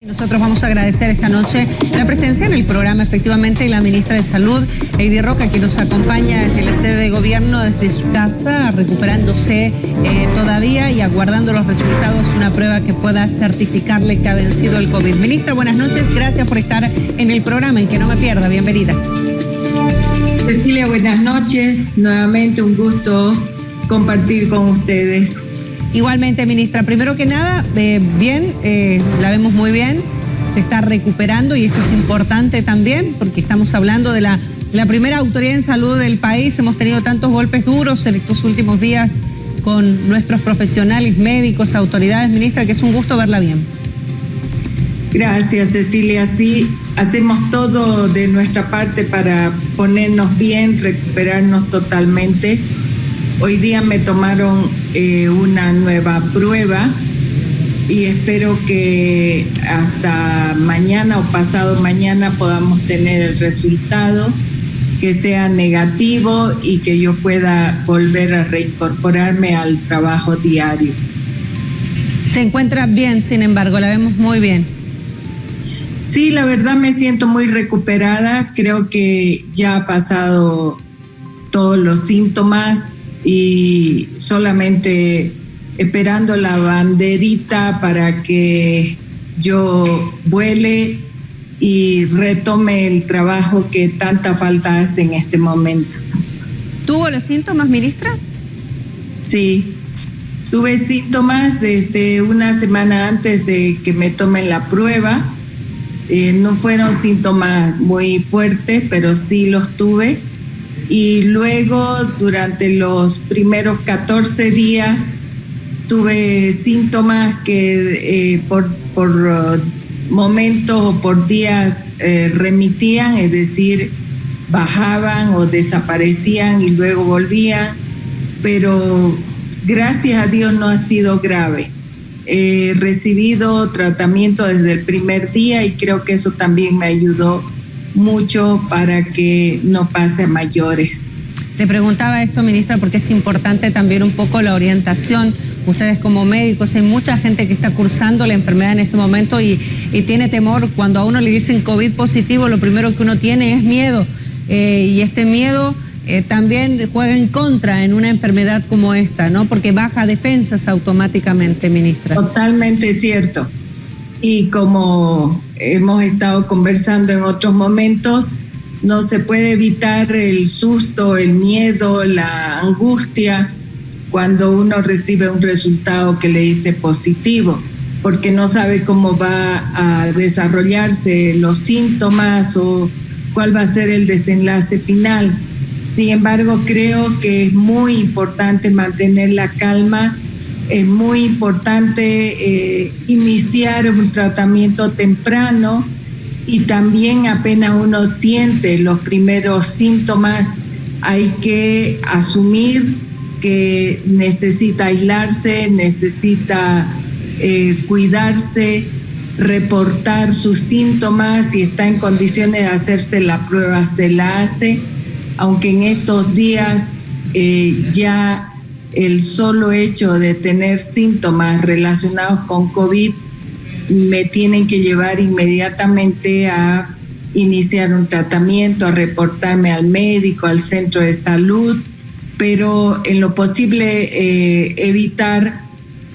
Nosotros vamos a agradecer esta noche la presencia en el programa, efectivamente, de la ministra de Salud, Heidi Roca, que nos acompaña desde la sede de gobierno, desde su casa, recuperándose todavía y aguardando los resultados, una prueba que pueda certificarle que ha vencido el COVID. Ministra, buenas noches, gracias por estar en el programa y que no me pierda, bienvenida. Cecilia, buenas noches, nuevamente un gusto compartir con ustedes. Igualmente, ministra, primero que nada, bien, la vemos muy bien, se está recuperando y esto es importante también porque estamos hablando de la primera autoridad en salud del país. Hemos tenido tantos golpes duros en estos últimos días con nuestros profesionales, médicos, autoridades, ministra, que es un gusto verla bien. Gracias, Cecilia. Sí, hacemos todo de nuestra parte para ponernos bien, recuperarnos totalmente. Hoy día me tomaron una nueva prueba y espero que hasta mañana o pasado mañana podamos tener el resultado, que sea negativo y que yo pueda volver a reincorporarme al trabajo diario. Se encuentra bien, sin embargo, la vemos muy bien. Sí, la verdad me siento muy recuperada, creo que ya ha pasado todos los síntomas y solamente esperando la banderita para que yo vuele y retome el trabajo que tanta falta hace en este momento. ¿Tuvo los síntomas, ministra? Sí, tuve síntomas desde una semana antes de que me tomen la prueba. No fueron síntomas muy fuertes, pero sí los tuve. Y luego, durante los primeros 14 días, tuve síntomas que por momentos o por días remitían, es decir, bajaban o desaparecían y luego volvían, pero gracias a Dios no ha sido grave. He recibido tratamiento desde el primer día y creo que eso también me ayudó mucho para que no pase a mayores. Le preguntaba esto, ministra, porque es importante también un poco la orientación. Ustedes como médicos, hay mucha gente que está cursando la enfermedad en este momento y tiene temor. Cuando a uno le dicen COVID positivo, lo primero que uno tiene es miedo. Y este miedo también juega en contra en una enfermedad como esta, ¿no? Porque baja defensas automáticamente, ministra. Totalmente cierto. Y como hemos estado conversando en otros momentos, no se puede evitar el susto, el miedo, la angustia cuando uno recibe un resultado que le dice positivo, porque no sabe cómo va a desarrollarse los síntomas o cuál va a ser el desenlace final. Sin embargo, creo que es muy importante mantener la calma. Es muy importante iniciar un tratamiento temprano y también apenas uno siente los primeros síntomas, hay que asumir que necesita aislarse, necesita cuidarse, reportar sus síntomas. Si está en condiciones de hacerse la prueba, se la hace, aunque en estos días ya el solo hecho de tener síntomas relacionados con COVID me tienen que llevar inmediatamente a iniciar un tratamiento, a reportarme al médico, al centro de salud, pero en lo posible evitar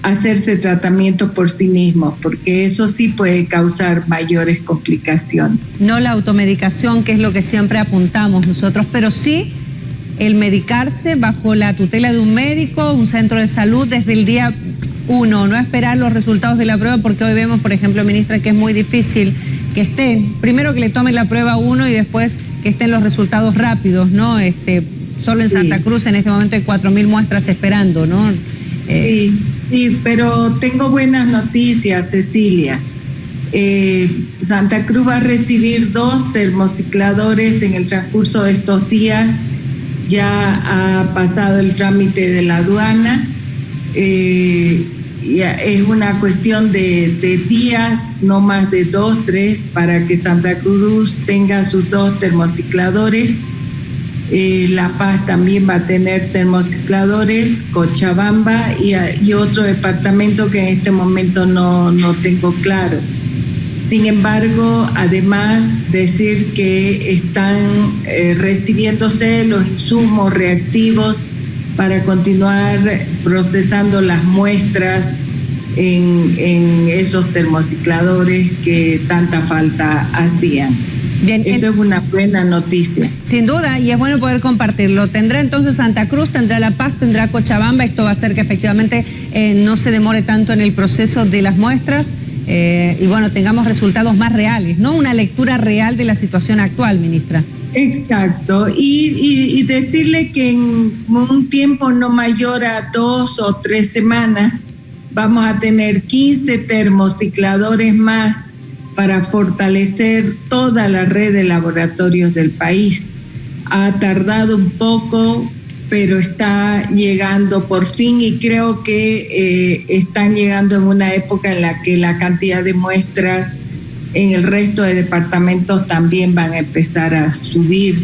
hacerse tratamiento por sí mismo, porque eso sí puede causar mayores complicaciones. No la automedicación, que es lo que siempre apuntamos nosotros, pero sí el medicarse bajo la tutela de un médico, un centro de salud desde el día 1, no esperar los resultados de la prueba, porque hoy vemos, por ejemplo, ministra, que es muy difícil que estén, primero que le tomen la prueba a uno y después que estén los resultados rápidos, ¿no? Solo en Santa Cruz en este momento hay 4.000 muestras esperando, ¿no? Sí, pero tengo buenas noticias, Cecilia. Santa Cruz va a recibir 2 termocicladores en el transcurso de estos días. Ya ha pasado el trámite de la aduana. Es una cuestión de días, no más de 2, 3, para que Santa Cruz tenga sus 2 termocicladores. La Paz también va a tener termocicladores, Cochabamba y otro departamento que en este momento no tengo claro. Sin embargo, además decir que están recibiéndose los insumos reactivos para continuar procesando las muestras en esos termocicladores que tanta falta hacían. Bien, eso es una buena noticia. Sin duda, y es bueno poder compartirlo. ¿Tendrá entonces Santa Cruz, tendrá La Paz, tendrá Cochabamba? Esto va a hacer que efectivamente no se demore tanto en el proceso de las muestras y bueno, tengamos resultados más reales, ¿no? Una lectura real de la situación actual, ministra. Exacto, y decirle que en un tiempo no mayor a 2 o 3 semanas vamos a tener 15 termocicladores más para fortalecer toda la red de laboratorios del país. Ha tardado un poco, pero está llegando por fin y creo que están llegando en una época en la que la cantidad de muestras en el resto de departamentos también van a empezar a subir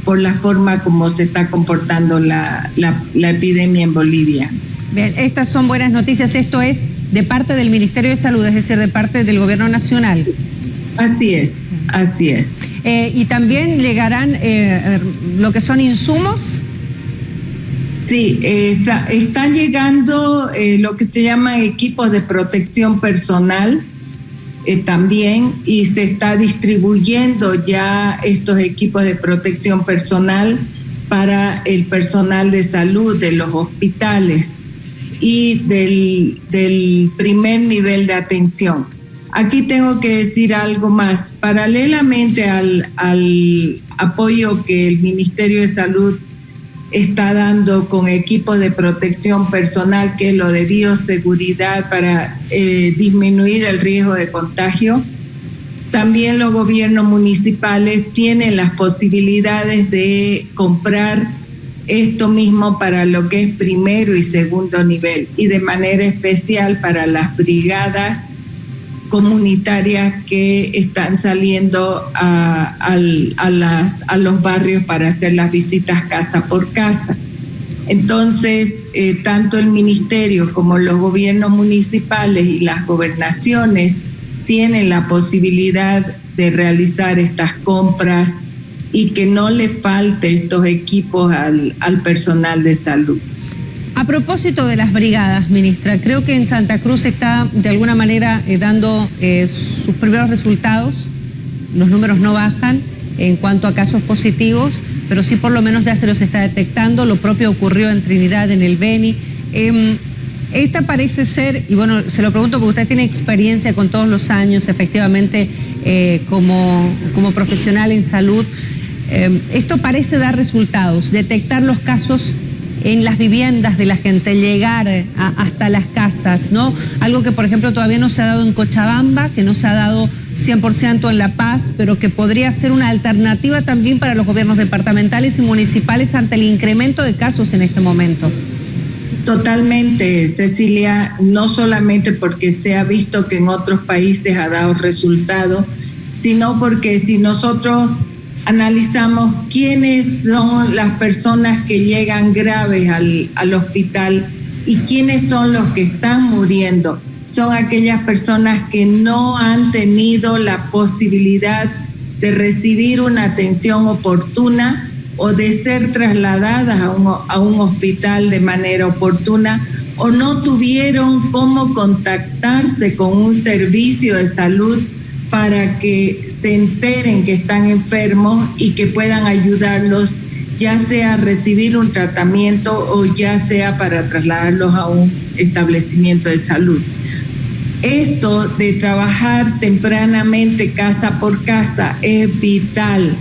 por la forma como se está comportando la epidemia en Bolivia. Bien, estas son buenas noticias. Esto es de parte del Ministerio de Salud, es decir, de parte del Gobierno Nacional. Así es, así es. ¿Y también llegarán lo que son insumos? Sí, está llegando lo que se llama equipos de protección personal también, y se está distribuyendo ya estos equipos de protección personal para el personal de salud de los hospitales y del primer nivel de atención. Aquí tengo que decir algo más. Paralelamente al apoyo que el Ministerio de Salud está dando con equipos de protección personal, que es lo de bioseguridad para disminuir el riesgo de contagio, también los gobiernos municipales tienen las posibilidades de comprar esto mismo para lo que es primero y segundo nivel, y de manera especial para las brigadas comunitarias que están saliendo a los barrios para hacer las visitas casa por casa. Entonces, tanto el ministerio como los gobiernos municipales y las gobernaciones tienen la posibilidad de realizar estas compras y que no le falte estos equipos al personal de salud. A propósito de las brigadas, ministra, creo que en Santa Cruz está de alguna manera dando sus primeros resultados. Los números no bajan en cuanto a casos positivos, pero sí por lo menos ya se los está detectando. Lo propio ocurrió en Trinidad, en el Beni. Esta parece ser, y bueno, se lo pregunto porque usted tiene experiencia con todos los años, efectivamente, como profesional en salud. Esto parece dar resultados, detectar los casos en las viviendas de la gente, llegar hasta las casas, ¿no? Algo que, por ejemplo, todavía no se ha dado en Cochabamba, que no se ha dado 100% en La Paz, pero que podría ser una alternativa también para los gobiernos departamentales y municipales ante el incremento de casos en este momento. Totalmente, Cecilia, no solamente porque se ha visto que en otros países ha dado resultado, sino porque si nosotros analizamos quiénes son las personas que llegan graves al hospital y quiénes son los que están muriendo, son aquellas personas que no han tenido la posibilidad de recibir una atención oportuna o de ser trasladadas a un hospital de manera oportuna, o no tuvieron cómo contactarse con un servicio de salud para que se enteren que están enfermos y que puedan ayudarlos, ya sea a recibir un tratamiento o ya sea para trasladarlos a un establecimiento de salud. Esto de trabajar tempranamente casa por casa es vital,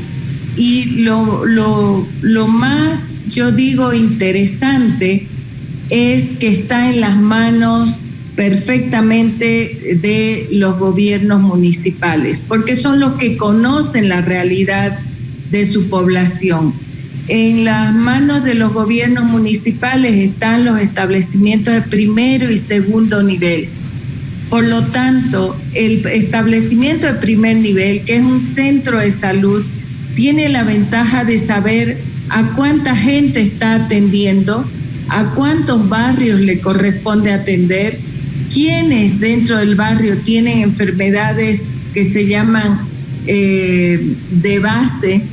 y lo más, yo digo, interesante es que está en las manos perfectamente de los gobiernos municipales, porque son los que conocen la realidad de su población. En las manos de los gobiernos municipales están los establecimientos de primero y segundo nivel. Por lo tanto, el establecimiento de primer nivel, que es un centro de salud, tiene la ventaja de saber a cuánta gente está atendiendo, a cuántos barrios le corresponde atender, quiénes dentro del barrio tienen enfermedades que se llaman de base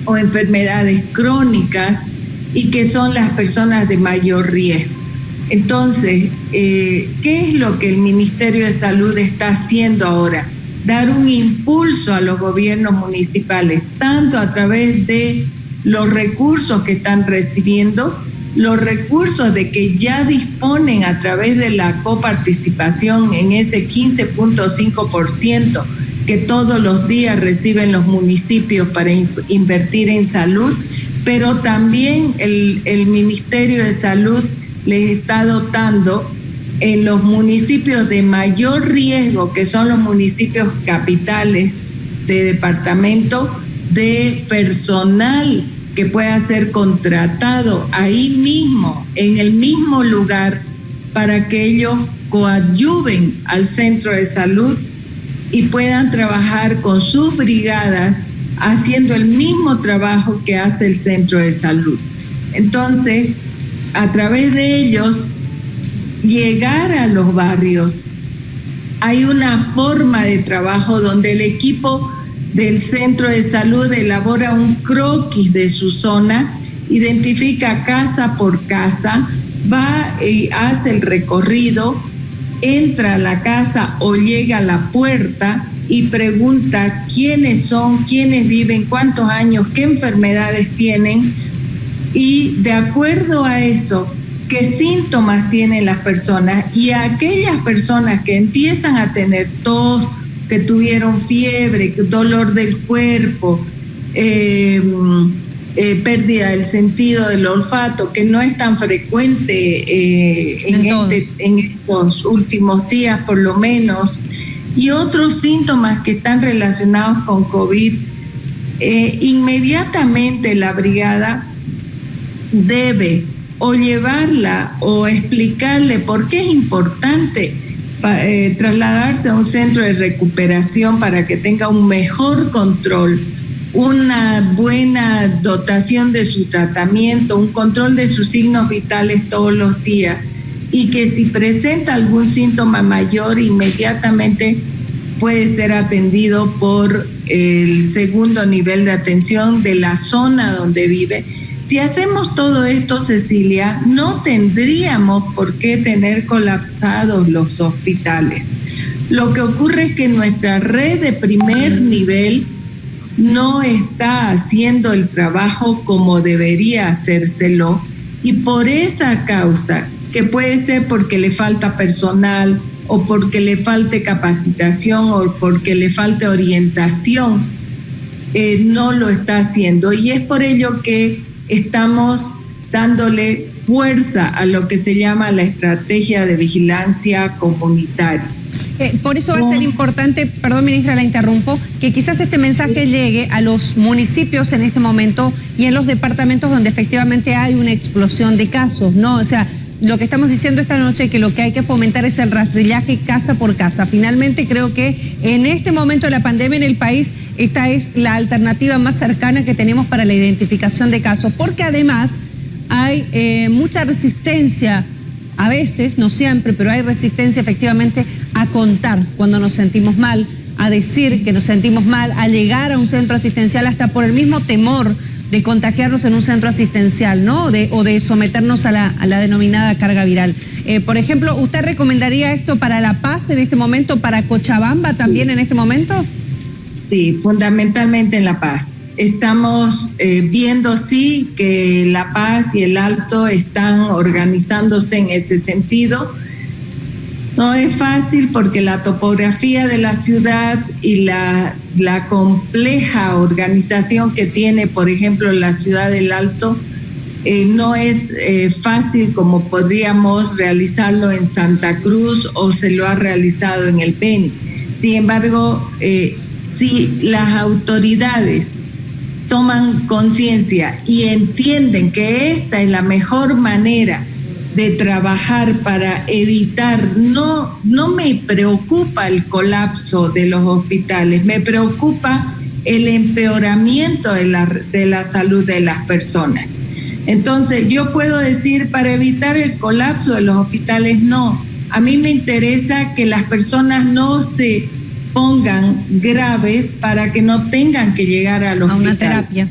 o enfermedades crónicas y que son las personas de mayor riesgo. Entonces, ¿qué es lo que el Ministerio de Salud está haciendo ahora? Dar un impulso a los gobiernos municipales, tanto a través de los recursos que están recibiendo, los recursos de que ya disponen a través de la coparticipación en ese 15.5% que todos los días reciben los municipios para invertir en salud, pero también el Ministerio de Salud les está dotando en los municipios de mayor riesgo, que son los municipios capitales de departamento, de personal que pueda ser contratado ahí mismo, en el mismo lugar, para que ellos coadyuven al centro de salud y puedan trabajar con sus brigadas haciendo el mismo trabajo que hace el centro de salud. Entonces, a través de ellos, llegar a los barrios. Hay una forma de trabajo donde el equipo del centro de salud elabora un croquis de su zona, identifica casa por casa, va y hace el recorrido, entra a la casa o llega a la puerta y pregunta quiénes son, quiénes viven, cuántos años, qué enfermedades tienen, y de acuerdo a eso, qué síntomas tienen las personas, y a aquellas personas que empiezan a tener tos, que tuvieron fiebre, dolor del cuerpo, pérdida del sentido del olfato, que no es tan frecuente en estos últimos días por lo menos, y otros síntomas que están relacionados con COVID, inmediatamente la brigada debe o llevarla o explicarle por qué es importante trasladarse a un centro de recuperación para que tenga un mejor control, una buena dotación de su tratamiento, un control de sus signos vitales todos los días, y que si presenta algún síntoma mayor, inmediatamente puede ser atendido por el segundo nivel de atención de la zona donde vive. Si hacemos todo esto, Cecilia, no tendríamos por qué tener colapsados los hospitales. Lo que ocurre es que nuestra red de primer nivel no está haciendo el trabajo como debería hacérselo, y por esa causa, que puede ser porque le falta personal o porque le falte capacitación o porque le falte orientación, no lo está haciendo, y es por ello que estamos dándole fuerza a lo que se llama la estrategia de vigilancia comunitaria. Por eso va a ser importante, perdón ministra, la interrumpo, que quizás este mensaje llegue a los municipios en este momento y en los departamentos donde efectivamente hay una explosión de casos, ¿no? O sea, lo que estamos diciendo esta noche, que lo que hay que fomentar es el rastrillaje casa por casa. Finalmente creo que en este momento de la pandemia en el país, esta es la alternativa más cercana que tenemos para la identificación de casos, porque además hay mucha resistencia, a veces, no siempre, pero hay resistencia efectivamente a contar cuando nos sentimos mal, a decir que nos sentimos mal, a llegar a un centro asistencial hasta por el mismo temor de contagiarnos en un centro asistencial, ¿no? O de someternos a la denominada carga viral. Por ejemplo, ¿usted recomendaría esto para La Paz en este momento, para Cochabamba también en este momento? Sí, fundamentalmente en La Paz. Estamos viendo, sí, que La Paz y el Alto están organizándose en ese sentido. No es fácil porque la topografía de la ciudad y la compleja organización que tiene, por ejemplo, la ciudad del Alto, no es fácil como podríamos realizarlo en Santa Cruz o se lo ha realizado en el Beni. Sin embargo, si las autoridades toman conciencia y entienden que esta es la mejor manera de trabajar para evitar, no me preocupa el colapso de los hospitales, me preocupa el empeoramiento de la salud de las personas. Entonces, yo puedo decir, para evitar el colapso de los hospitales, no. A mí me interesa que las personas no se pongan graves para que no tengan que llegar al hospital. A una terapia.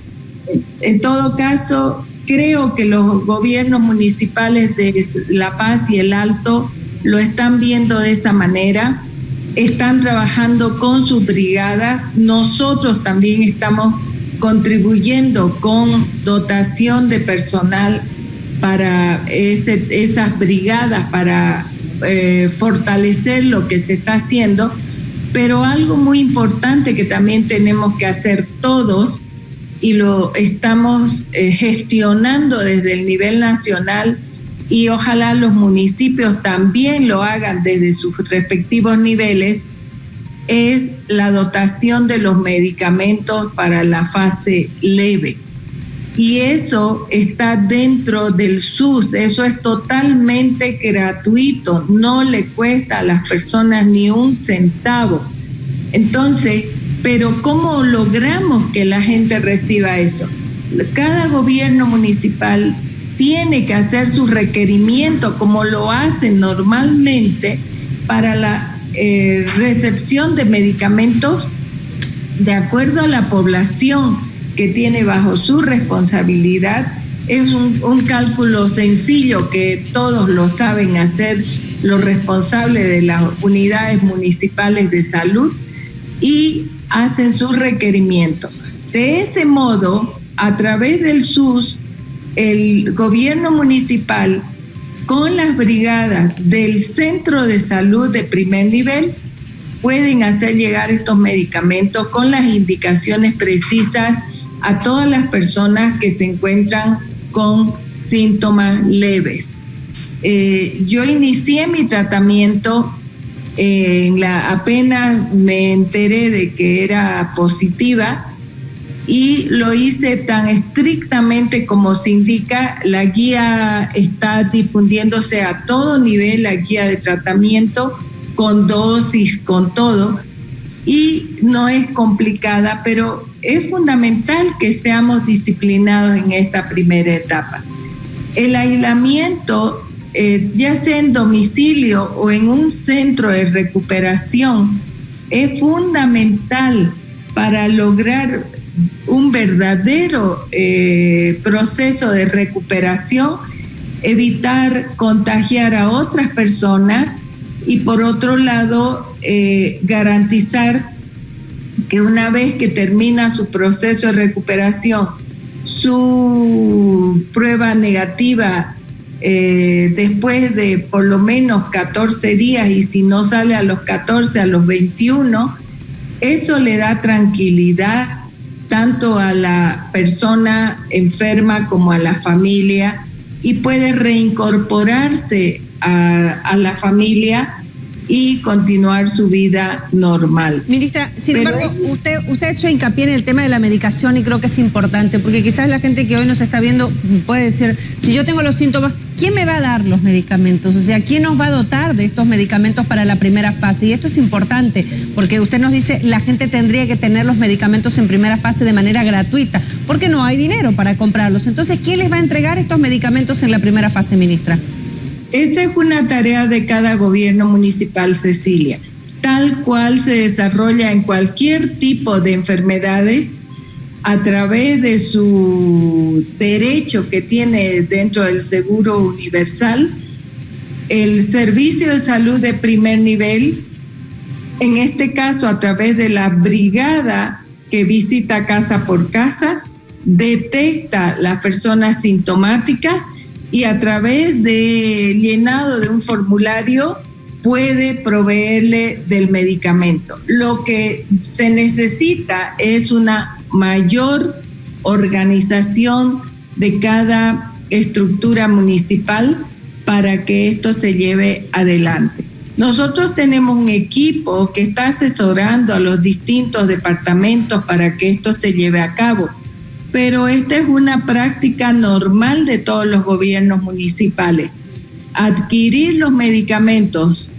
En todo caso, creo que los gobiernos municipales de La Paz y El Alto lo están viendo de esa manera, están trabajando con sus brigadas. Nosotros también estamos contribuyendo con dotación de personal para esas brigadas, para fortalecer lo que se está haciendo. Pero algo muy importante que también tenemos que hacer todos, y lo estamos gestionando desde el nivel nacional, y ojalá los municipios también lo hagan desde sus respectivos niveles, es la dotación de los medicamentos para la fase leve. Y eso está dentro del SUS, eso es totalmente gratuito, no le cuesta a las personas ni un centavo. Entonces, pero ¿cómo logramos que la gente reciba eso? Cada gobierno municipal tiene que hacer su requerimiento, como lo hacen normalmente, para la recepción de medicamentos de acuerdo a la población que tiene bajo su responsabilidad. Es un cálculo sencillo que todos lo saben hacer los responsables de las unidades municipales de salud, y hacen su requerimiento. De ese modo, a través del SUS, el gobierno municipal, con las brigadas del centro de salud de primer nivel, pueden hacer llegar estos medicamentos con las indicaciones precisas a todas las personas que se encuentran con síntomas leves. Yo inicié mi tratamiento apenas me enteré de que era positiva, y lo hice tan estrictamente como se indica. La guía está difundiéndose a todo nivel, la guía de tratamiento, con dosis, con todo, y no es complicada, pero es fundamental que seamos disciplinados en esta primera etapa. El aislamiento, ya sea en domicilio o en un centro de recuperación, es fundamental para lograr un verdadero proceso de recuperación, evitar contagiar a otras personas, y por otro lado garantizar que una vez que termina su proceso de recuperación, su prueba negativa después de por lo menos 14 días, y si no sale a los 14, a los 21, eso le da tranquilidad tanto a la persona enferma como a la familia, y puede reincorporarse a la familia y continuar su vida normal. Ministra, sin embargo, usted ha hecho hincapié en el tema de la medicación, y creo que es importante, porque quizás la gente que hoy nos está viendo puede decir, si yo tengo los síntomas, ¿quién me va a dar los medicamentos? O sea, ¿quién nos va a dotar de estos medicamentos para la primera fase? Y esto es importante, porque usted nos dice, la gente tendría que tener los medicamentos en primera fase de manera gratuita, porque no hay dinero para comprarlos. Entonces, ¿quién les va a entregar estos medicamentos en la primera fase, ministra? Esa es una tarea de cada gobierno municipal, Cecilia. Tal cual se desarrolla en cualquier tipo de enfermedades, a través de su derecho que tiene dentro del Seguro Universal, el Servicio de Salud de primer nivel, en este caso a través de la brigada que visita casa por casa, detecta las personas sintomáticas, y a través de llenado de un formulario puede proveerle del medicamento. Lo que se necesita es una mayor organización de cada estructura municipal para que esto se lleve adelante. Nosotros tenemos un equipo que está asesorando a los distintos departamentos para que esto se lleve a cabo, pero esta es una práctica normal de todos los gobiernos municipales. Adquirir los medicamentos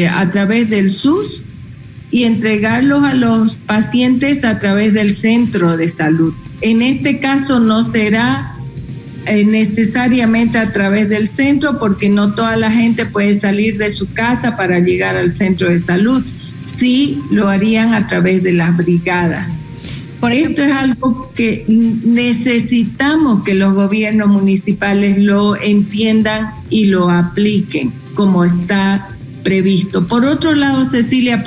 a través del SUS y entregarlos a los pacientes a través del centro de salud. En este caso no será necesariamente a través del centro, porque no toda la gente puede salir de su casa para llegar al centro de salud. sí lo harían a través de las brigadas. Esto es algo que necesitamos que los gobiernos municipales lo entiendan y lo apliquen como está previsto. Por otro lado, Cecilia,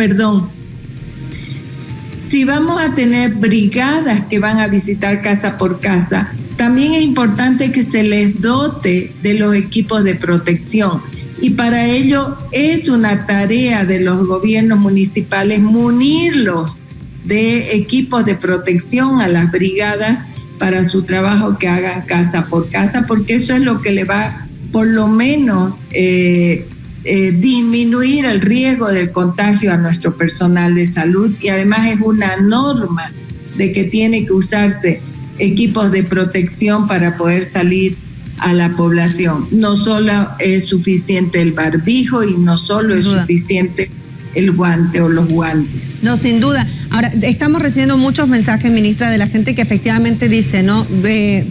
si vamos a tener brigadas que van a visitar casa por casa, también es importante que se les dote de los equipos de protección. Y para ello es una tarea de los gobiernos municipales munirlos de equipos de protección a las brigadas para su trabajo que hagan casa por casa, porque eso es lo que le va por lo menos disminuir el riesgo del contagio a nuestro personal de salud, y además es una norma de que tiene que usarse equipos de protección para poder salir a la población. No solo es suficiente el barbijo y no solo es suficiente el guante o los guantes. No, sin duda. Ahora, estamos recibiendo muchos mensajes, ministra, de la gente que efectivamente dice, ¿no?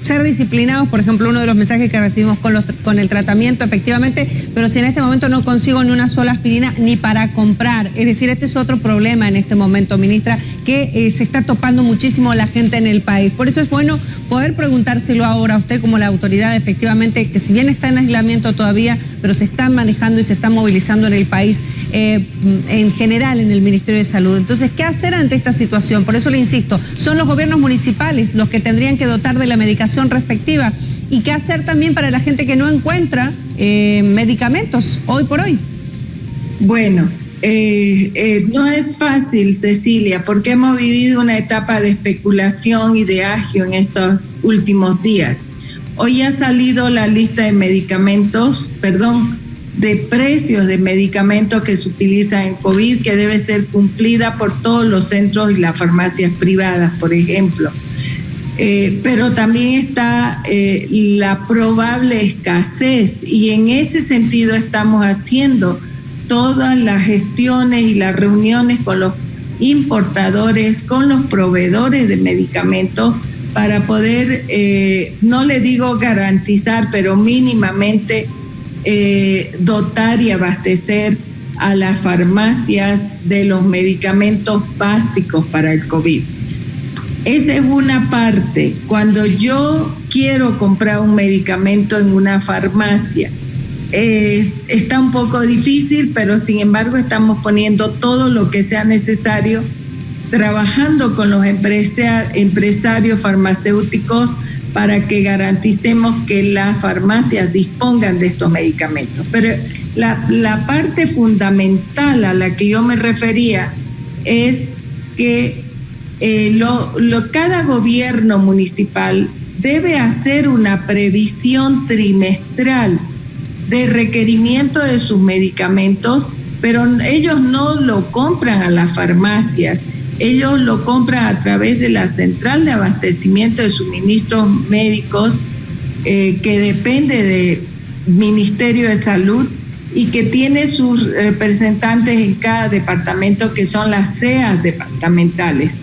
Ser disciplinados, por ejemplo, uno de los mensajes que recibimos con el tratamiento, efectivamente, pero si en este momento no consigo ni una sola aspirina ni para comprar. Es decir, este es otro problema en este momento, ministra, que se está topando muchísimo la gente en el país. Por eso es bueno poder preguntárselo ahora a usted como la autoridad, efectivamente, que si bien está en aislamiento todavía, pero se está manejando y se está movilizando en el país, en general en el Ministerio de Salud. Entonces, ¿qué hacer ante esta situación? Por eso le insisto, son los gobiernos municipales los que tendrían que dotar de la medicación respectiva. ¿Y qué hacer también para la gente que no encuentra medicamentos hoy por hoy? Bueno, no es fácil, Cecilia, porque hemos vivido una etapa de especulación y de agio en estos últimos días. Hoy ha salido la lista de de precios de medicamentos que se utilizan en COVID, que debe ser cumplida por todos los centros y las farmacias privadas, por ejemplo. Pero también está la probable escasez, y en ese sentido estamos haciendo todas las gestiones y las reuniones con los importadores, con los proveedores de medicamentos, para poder, no le digo garantizar, pero mínimamente dotar y abastecer a las farmacias de los medicamentos básicos para el COVID. Esa es una parte. Cuando yo quiero comprar un medicamento en una farmacia, está un poco difícil, pero sin embargo estamos poniendo todo lo que sea necesario, trabajando con los empresarios farmacéuticos para que garanticemos que las farmacias dispongan de estos medicamentos. Pero la parte fundamental a la que yo me refería es que cada gobierno municipal debe hacer una previsión trimestral de requerimiento de sus medicamentos, pero ellos no lo compran a las farmacias. Ellos lo compran a través de la central de abastecimiento de suministros médicos, que depende del Ministerio de Salud y que tiene sus representantes en cada departamento, que son las CEAs departamentales.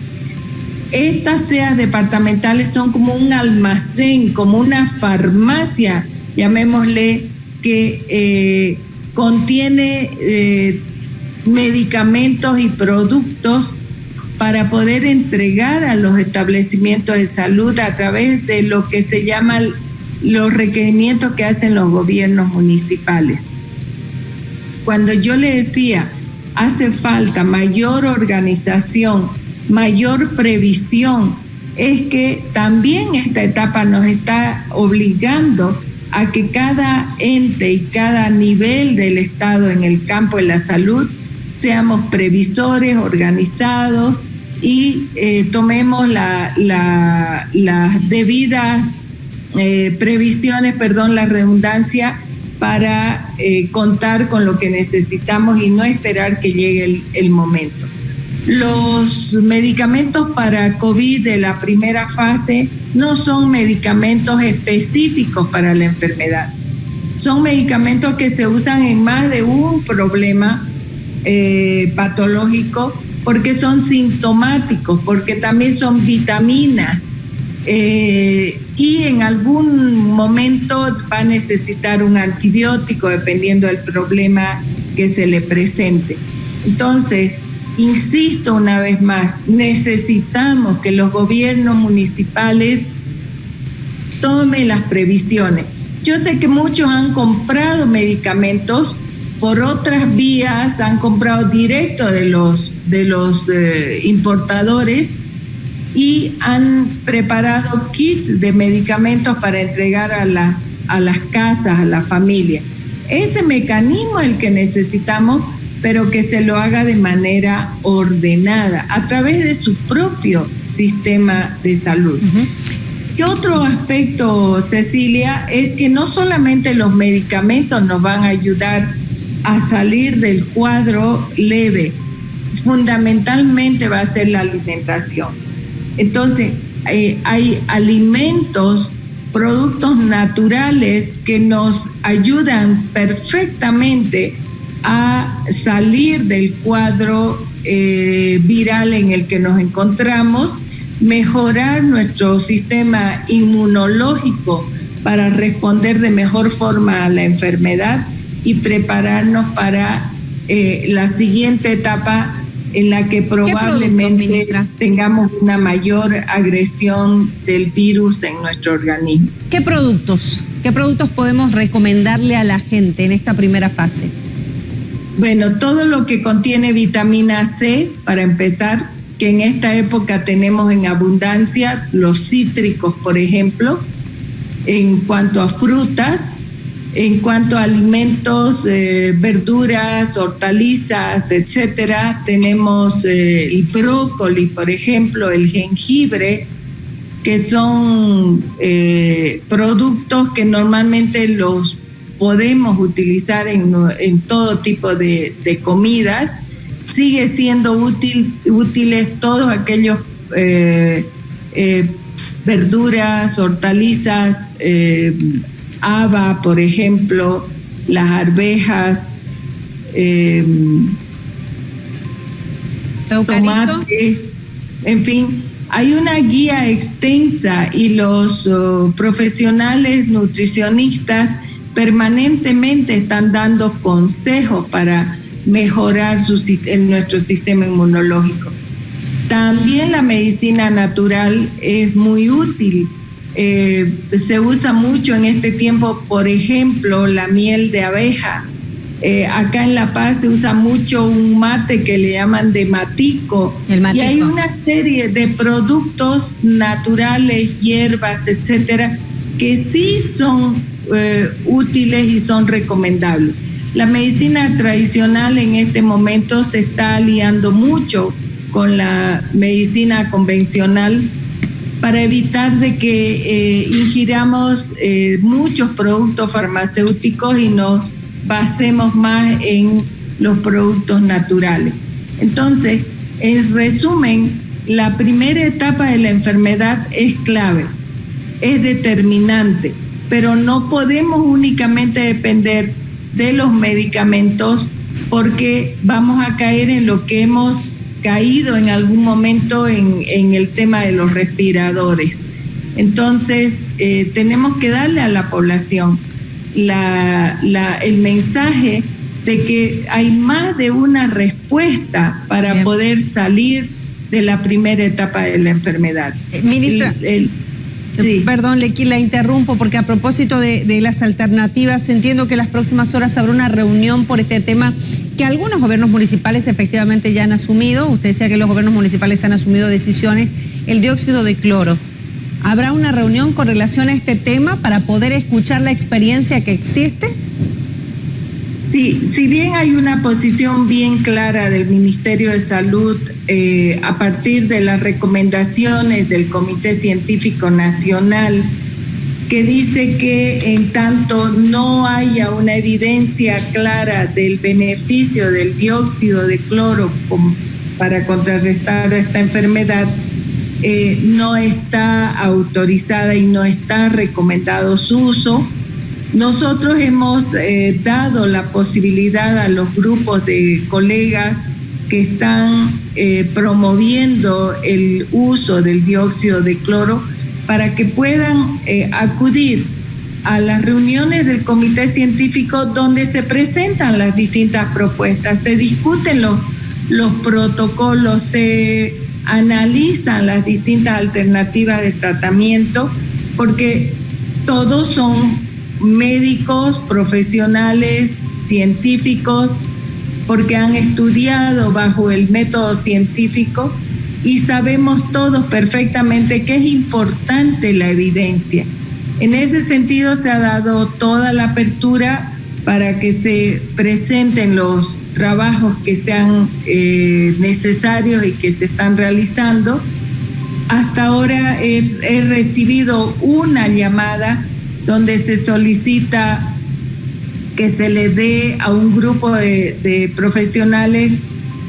Estas CEAs departamentales son como un almacén, como una farmacia, llamémosle, que contiene medicamentos y productos para poder entregar a los establecimientos de salud a través de lo que se llaman los requerimientos que hacen los gobiernos municipales. Cuando yo le decía, hace falta mayor organización, mayor previsión, es que también esta etapa nos está obligando a que cada ente y cada nivel del Estado en el campo de la salud seamos previsores, organizados y tomemos las debidas previsiones, la redundancia, para contar con lo que necesitamos y no esperar que llegue el momento. Los medicamentos para COVID de la primera fase no son medicamentos específicos para la enfermedad. Son medicamentos que se usan en más de un problema patológico, porque son sintomáticos, porque también son vitaminas, y en algún momento va a necesitar un antibiótico dependiendo del problema que se le presente. Entonces, insisto una vez más, necesitamos que los gobiernos municipales tomen las previsiones. Yo sé que muchos han comprado medicamentos por otras vías, han comprado directo de los importadores y han preparado kits de medicamentos para entregar a las casas, a la familia. Ese mecanismo es el que necesitamos, pero que se lo haga de manera ordenada, a través de su propio sistema de salud. Y otro aspecto, Cecilia, es que no solamente los medicamentos nos van a ayudar a salir del cuadro leve, fundamentalmente va a ser la alimentación. Entonces, hay alimentos, productos naturales que nos ayudan perfectamente a salir del cuadro viral en el que nos encontramos, mejorar nuestro sistema inmunológico para responder de mejor forma a la enfermedad y prepararnos para la siguiente etapa en la que probablemente tengamos una mayor agresión del virus en nuestro organismo. ¿Qué productos podemos recomendarle a la gente en esta primera fase? Bueno, todo lo que contiene vitamina C, para empezar, que en esta época tenemos en abundancia, los cítricos, por ejemplo. En cuanto a frutas, en cuanto a alimentos, verduras, hortalizas, etcétera, tenemos el brócoli, por ejemplo, el jengibre, que son productos que normalmente los podemos utilizar en todo tipo de comidas. Sigue siendo útiles todos aquellos verduras, hortalizas, haba, por ejemplo, las arvejas, tomate, en fin. Hay una guía extensa y los profesionales nutricionistas permanentemente están dando consejos para mejorar nuestro sistema inmunológico. También la medicina natural es muy útil. Se usa mucho en este tiempo, por ejemplo, la miel de abeja. Acá en La Paz se usa mucho un mate que le llaman de matico. Y hay una serie de productos naturales, hierbas, etcétera, que sí son útiles y son recomendables. La medicina tradicional en este momento se está aliando mucho con la medicina convencional para evitar de que ingiramos muchos productos farmacéuticos y nos basemos más en los productos naturales. Entonces, en resumen, la primera etapa de la enfermedad es clave, es determinante, pero no podemos únicamente depender de los medicamentos porque vamos a caer en lo que hemos caído en algún momento en el tema de los respiradores. Entonces, tenemos que darle a la población el mensaje de que hay más de una respuesta para poder salir de la primera etapa de la enfermedad. Ministra, sí. Perdón, la interrumpo porque a propósito de las alternativas, entiendo que en las próximas horas habrá una reunión por este tema que algunos gobiernos municipales efectivamente ya han asumido. Usted decía que los gobiernos municipales han asumido decisiones. El dióxido de cloro. ¿Habrá una reunión con relación a este tema para poder escuchar la experiencia que existe? Sí, si bien hay una posición bien clara del Ministerio de Salud a partir de las recomendaciones del Comité Científico Nacional, que dice que en tanto no haya una evidencia clara del beneficio del dióxido de cloro para contrarrestar esta enfermedad, no está autorizada y no está recomendado su uso. Nosotros hemos dado la posibilidad a los grupos de colegas que están promoviendo el uso del dióxido de cloro para que puedan acudir a las reuniones del comité científico donde se presentan las distintas propuestas, se discuten los protocolos, se analizan las distintas alternativas de tratamiento, porque todos son médicos, profesionales, científicos, porque han estudiado bajo el método científico y sabemos todos perfectamente que es importante la evidencia. En ese sentido se ha dado toda la apertura para que se presenten los trabajos que sean necesarios y que se están realizando. Hasta ahora he recibido una llamada donde se solicita que se le dé a un grupo de profesionales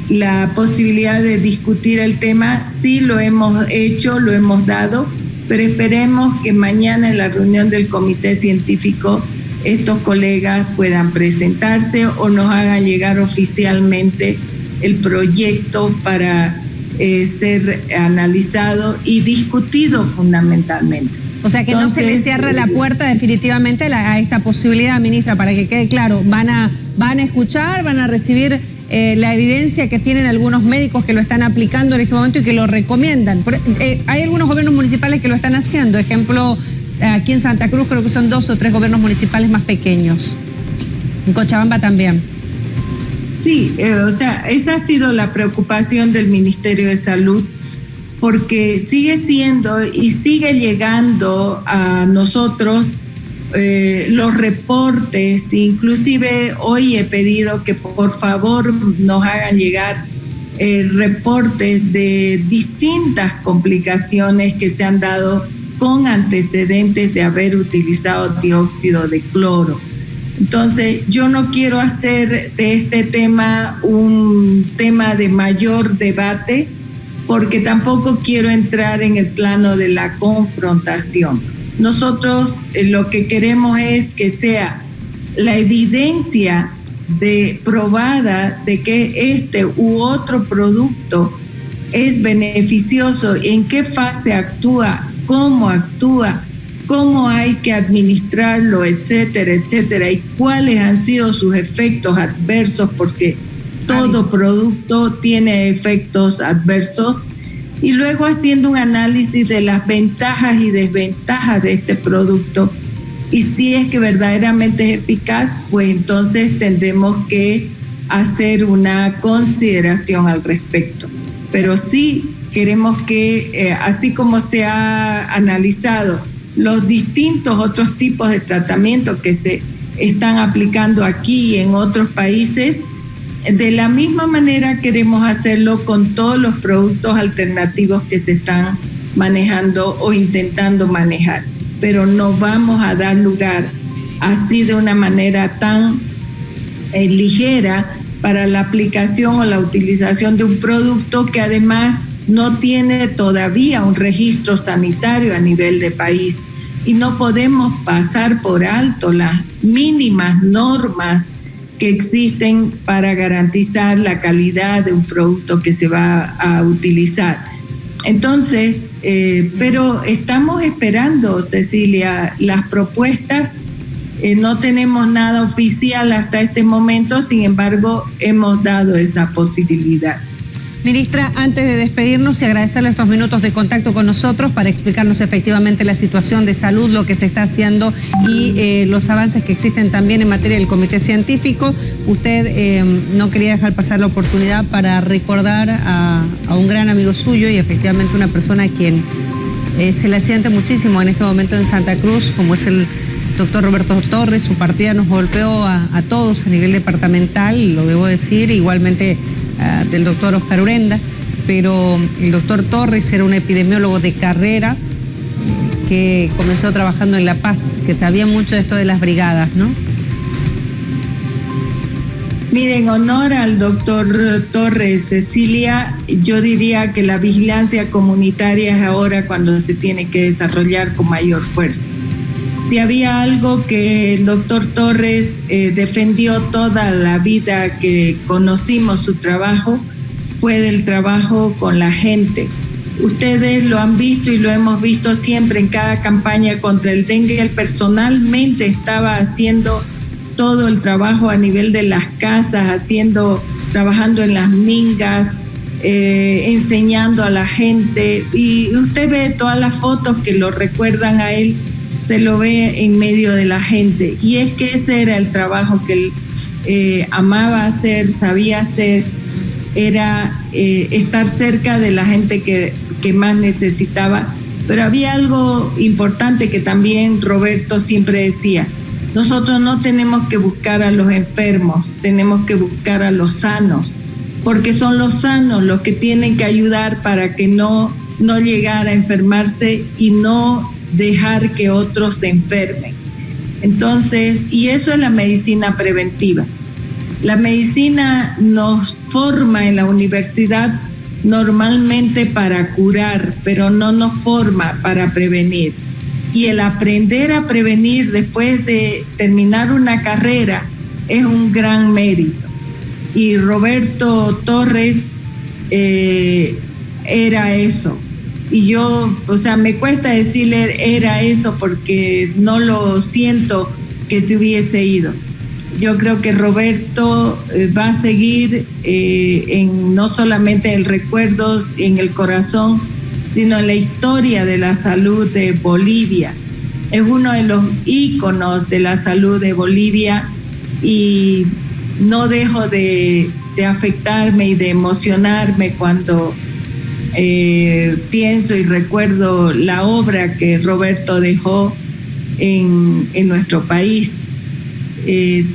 la posibilidad de discutir el tema. Sí lo hemos hecho, lo hemos dado, pero esperemos que mañana en la reunión del comité científico estos colegas puedan presentarse o nos hagan llegar oficialmente el proyecto para ser analizado y discutido fundamentalmente. O sea que entonces, no se le cierra la puerta definitivamente a esta posibilidad, ministra, para que quede claro. Van a escuchar, van a recibir la evidencia que tienen algunos médicos que lo están aplicando en este momento y que lo recomiendan. Hay algunos gobiernos municipales que lo están haciendo. Ejemplo, aquí en Santa Cruz creo que son 2 o 3 gobiernos municipales más pequeños. En Cochabamba también. Sí, o sea, esa ha sido la preocupación del Ministerio de Salud, porque sigue siendo y sigue llegando a nosotros los reportes. Inclusive hoy he pedido que por favor nos hagan llegar reportes de distintas complicaciones que se han dado con antecedentes de haber utilizado dióxido de cloro. Entonces, yo no quiero hacer de este tema un tema de mayor debate, porque tampoco quiero entrar en el plano de la confrontación. Nosotros lo que queremos es que sea la evidencia probada de que este u otro producto es beneficioso, en qué fase actúa, cómo hay que administrarlo, etcétera, etcétera, y cuáles han sido sus efectos adversos, porque todo producto tiene efectos adversos, y luego haciendo un análisis de las ventajas y desventajas de este producto, y si es que verdaderamente es eficaz, pues entonces tendremos que hacer una consideración al respecto. Pero sí queremos que, así como se ha analizado los distintos otros tipos de tratamiento que se están aplicando aquí y en otros países, de la misma manera queremos hacerlo con todos los productos alternativos que se están manejando o intentando manejar. Pero no vamos a dar lugar así de una manera tan ligera para la aplicación o la utilización de un producto que además no tiene todavía un registro sanitario a nivel de país, y no podemos pasar por alto las mínimas normas que existen para garantizar la calidad de un producto que se va a utilizar. Entonces, pero estamos esperando, Cecilia, las propuestas. No tenemos nada oficial hasta este momento, sin embargo, hemos dado esa posibilidad. Ministra, antes de despedirnos y agradecerle estos minutos de contacto con nosotros para explicarnos efectivamente la situación de salud, lo que se está haciendo y los avances que existen también en materia del comité científico, usted no quería dejar pasar la oportunidad para recordar a un gran amigo suyo y efectivamente una persona a quien se le siente muchísimo en este momento en Santa Cruz, como es el doctor Roberto Torres. Su partida nos golpeó a todos a nivel departamental, lo debo decir, igualmente del doctor Oscar Urenda, pero el doctor Torres era un epidemiólogo de carrera que comenzó trabajando en La Paz, que sabía mucho de esto de las brigadas, ¿no? Mire, en honor al doctor Torres, Cecilia, yo diría que la vigilancia comunitaria es ahora cuando se tiene que desarrollar con mayor fuerza. Si había algo que el doctor Torres defendió toda la vida que conocimos su trabajo, fue del trabajo con la gente. Ustedes lo han visto y lo hemos visto siempre en cada campaña contra el dengue. Él personalmente estaba haciendo todo el trabajo a nivel de las casas, haciendo trabajando en las mingas, enseñando a la gente, y usted ve todas las fotos que lo recuerdan a él, se lo ve en medio de la gente, y es que ese era el trabajo que él amaba hacer, sabía hacer, era estar cerca de la gente que más necesitaba. Pero había algo importante que también Roberto siempre decía: nosotros no tenemos que buscar a los enfermos, tenemos que buscar a los sanos, porque son los sanos los que tienen que ayudar para que no llegar a enfermarse y no dejar que otros se enfermen. Entonces, y eso es la medicina preventiva. La medicina nos forma en la universidad normalmente para curar, pero no nos forma para prevenir. Y el aprender a prevenir después de terminar una carrera es un gran mérito. Y Roberto Torres era eso. Y yo, me cuesta decirle era eso porque no lo siento que se hubiese ido. Yo creo que Roberto va a seguir no solamente en recuerdos, en el corazón, sino en la historia de la salud de Bolivia. Es uno de los íconos de la salud de Bolivia, y no dejo de afectarme y de emocionarme cuando pienso y recuerdo la obra que Roberto dejó en nuestro país.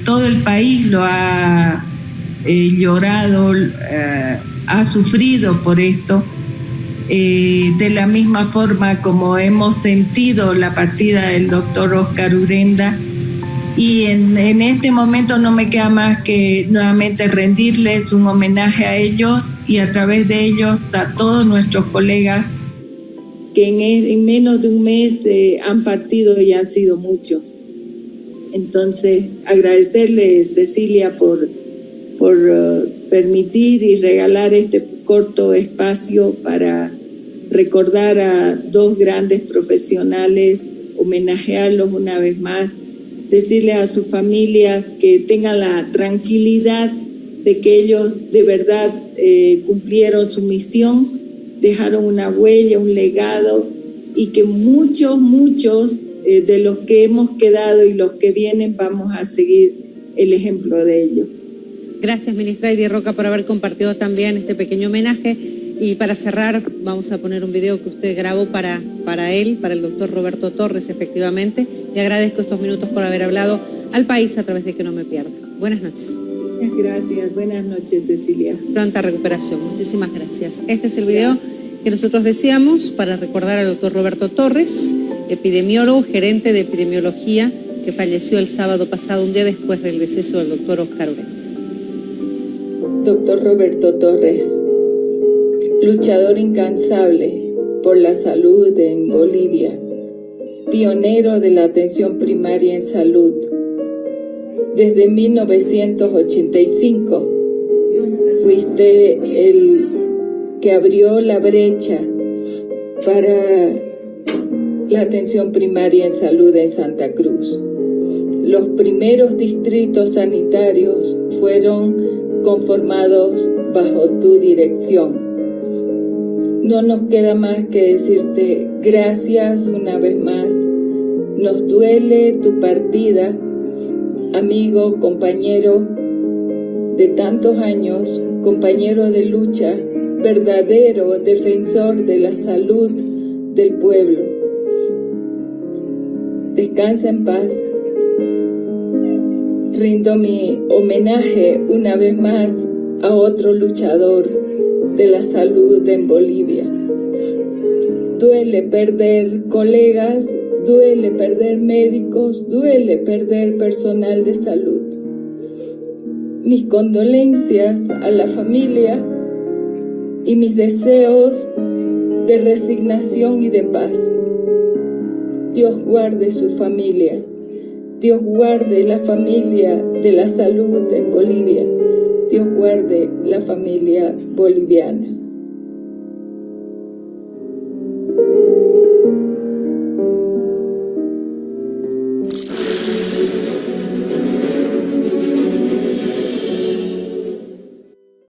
Todo el país lo ha llorado, ha sufrido por esto, de la misma forma como hemos sentido la partida del doctor Oscar Urenda. Y en este momento no me queda más que nuevamente rendirles un homenaje a ellos y a través de ellos a todos nuestros colegas que en menos de un mes han partido y han sido muchos. Entonces, agradecerle, Cecilia, por permitir y regalar este corto espacio para recordar a dos grandes profesionales, homenajearlos una vez más, decirles a sus familias que tengan la tranquilidad de que ellos de verdad cumplieron su misión, dejaron una huella, un legado, y que muchos de los que hemos quedado y los que vienen vamos a seguir el ejemplo de ellos. Gracias, ministra Heidi Roca, por haber compartido también este pequeño homenaje. Y para cerrar, vamos a poner un video que usted grabó para él, para el doctor Roberto Torres, efectivamente. Le agradezco estos minutos por haber hablado al país a través de Que No Me Pierda. Buenas noches. Muchas gracias. Buenas noches, Cecilia. Pronta recuperación. Muchísimas gracias. Este es el video que nosotros decíamos para recordar al doctor Roberto Torres, epidemiólogo, gerente de epidemiología, que falleció el sábado pasado, un día después del deceso del doctor Oscar Urenda. Doctor Roberto Torres, luchador incansable por la salud en Bolivia, pionero de la atención primaria en salud. Desde 1985 fuiste el que abrió la brecha para la atención primaria en salud en Santa Cruz. Los primeros distritos sanitarios fueron conformados bajo tu dirección. No nos queda más que decirte gracias una vez más. Nos duele tu partida, amigo, compañero de tantos años, compañero de lucha, verdadero defensor de la salud del pueblo. Descansa en paz. Rindo mi homenaje una vez más a otro luchador de la salud en Bolivia. Duele perder colegas, duele perder médicos, duele perder personal de salud. Mis condolencias a la familia y mis deseos de resignación y de paz. Dios guarde sus familias. Dios guarde la familia de la salud en Bolivia. Dios guarde la familia boliviana.